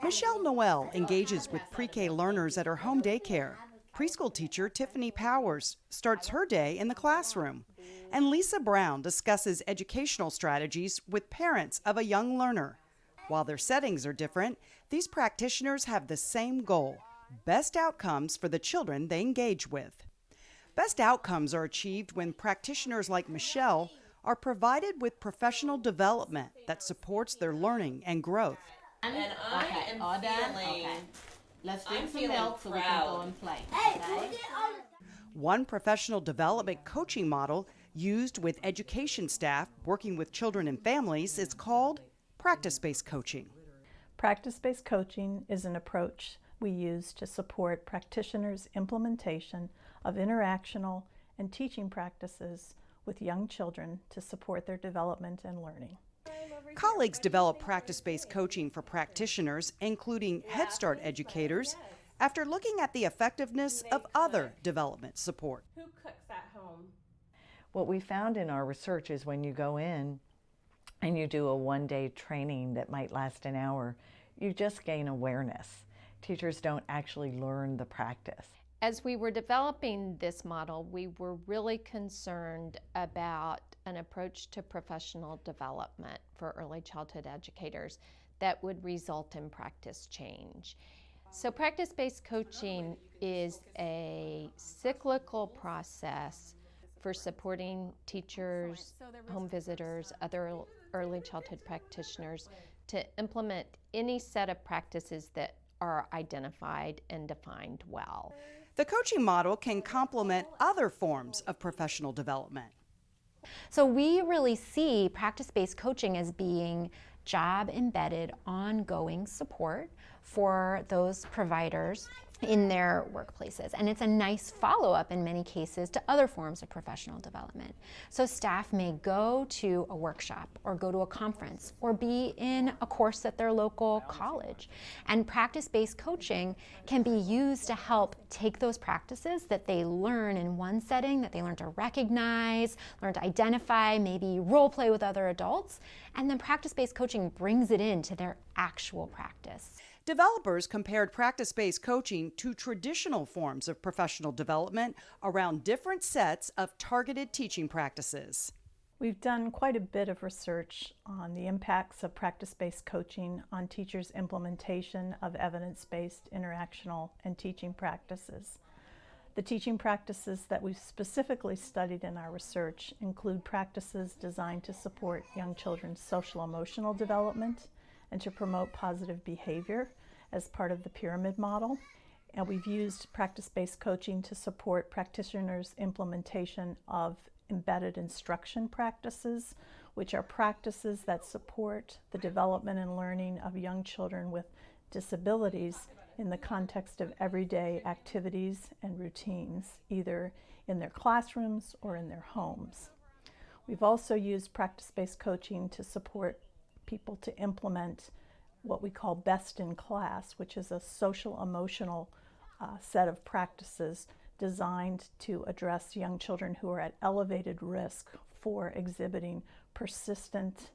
Michelle Noel engages with pre-K learners at her home daycare. Preschool teacher Tiffany Powers starts her day in the classroom. And Lisa Brown discusses educational strategies with parents of a young learner. While their settings are different, these practitioners have the same goal: best outcomes for the children they engage with. Best outcomes are achieved when practitioners like Michelle are provided with professional development that supports their learning and growth. And I am all done? feeling, Okay. Let's drink I'm some feeling milk so we can proud. go and play. Hey, Okay? put it on. One professional development coaching model used with education staff working with children and families is called practice-based coaching. Practice-based coaching is an approach we use to support practitioners' implementation of interactional and teaching practices with young children to support their development and learning. Colleagues develop practice-based coaching for practitioners, including Head Start educators, after looking at the effectiveness of other development support. Who cooks at home? What we found in our research is when you go in and you do a one-day training that might last an hour, you just gain awareness. Teachers don't actually learn the practice. As we were developing this model, we were really concerned about an approach to professional development for early childhood educators that would result in practice change. So practice-based coaching is a cyclical process for supporting teachers, home visitors, other early childhood practitioners to implement any set of practices that are identified and defined well. The coaching model can complement other forms of professional development. So we really see practice-based coaching as being job-embedded, ongoing support for those providers in their workplaces. And it's a nice follow-up in many cases to other forms of professional development. So staff may go to a workshop or go to a conference or be in a course at their local college. And practice-based coaching can be used to help take those practices that they learn in one setting, that they learn to recognize, learn to identify, maybe role play with other adults, and then practice-based coaching brings it into their actual practice. Developers compared practice-based coaching to traditional forms of professional development around different sets of targeted teaching practices. We've done quite a bit of research on the impacts of practice-based coaching on teachers' implementation of evidence-based interactional and teaching practices. The teaching practices that we've specifically studied in our research include practices designed to support young children's social-emotional development and to promote positive behavior as part of the pyramid model. And we've used practice-based coaching to support practitioners' implementation of embedded instruction practices, which are practices that support the development and learning of young children with disabilities in the context of everyday activities and routines, either in their classrooms or in their homes. We've also used practice-based coaching to support people to implement what we call best in class, which is a social emotional set of practices designed to address young children who are at elevated risk for exhibiting persistent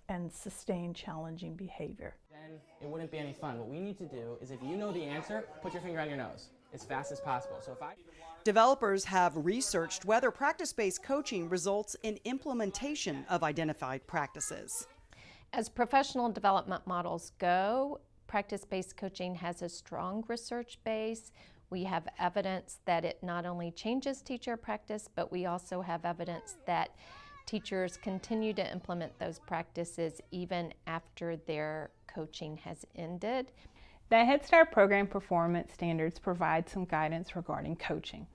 and sustained challenging behavior. Then it wouldn't be any fun. What we need to do is, if you know the answer, put your finger on your nose as fast as possible. So if I... Developers have researched whether practice-based coaching results in implementation of identified practices. As professional development models go, practice-based coaching has a strong research base. We have evidence that it not only changes teacher practice, but we also have evidence that teachers continue to implement those practices even after their coaching has ended. The Head Start program performance standards provide some guidance regarding coaching.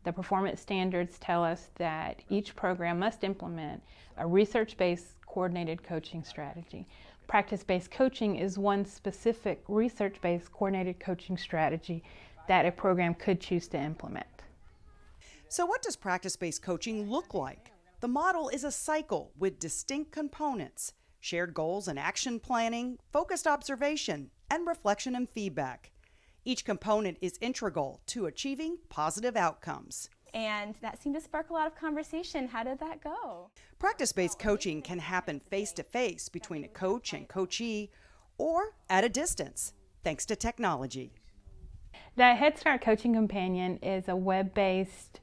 The performance standards tell us that each program must implement a research-based coordinated coaching strategy. Practice-based coaching is one specific research-based coordinated coaching strategy that a program could choose to implement. So what does practice-based coaching look like? The model is a cycle with distinct components: shared goals and action planning, focused observation, and reflection and feedback. Each component is integral to achieving positive outcomes. And that seemed to spark a lot of conversation. How did that go? Practice-based coaching can happen face-to-face between a coach and coachee, or at a distance, thanks to technology. The Head Start Coaching Companion is a web-based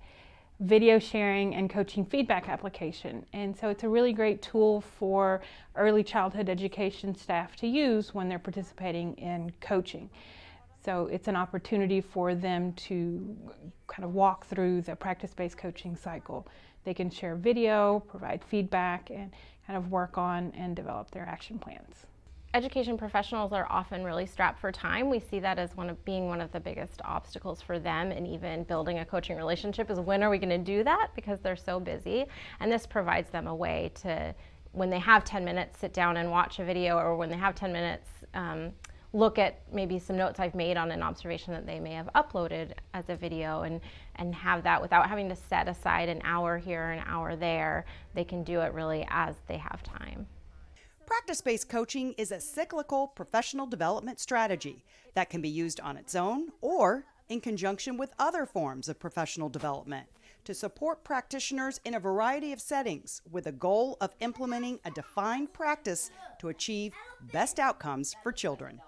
video sharing and coaching feedback application. And so it's a really great tool for early childhood education staff to use when they're participating in coaching. So it's an opportunity for them to kind of walk through the practice-based coaching cycle. They can share video, provide feedback, and kind of work on and develop their action plans. Education professionals are often really strapped for time. We see that as being one of the biggest obstacles for them, and even building a coaching relationship is, when are we going to do that, because they're so busy. And this provides them a way to, when they have 10 minutes, sit down and watch a video, or when they have 10 minutes, look at maybe some notes I've made on an observation that they may have uploaded as a video, and have that without having to set aside an hour here, an hour there. They can do it really as they have time. Practice-based coaching is a cyclical professional development strategy that can be used on its own or in conjunction with other forms of professional development to support practitioners in a variety of settings with a goal of implementing a defined practice to achieve best outcomes for children.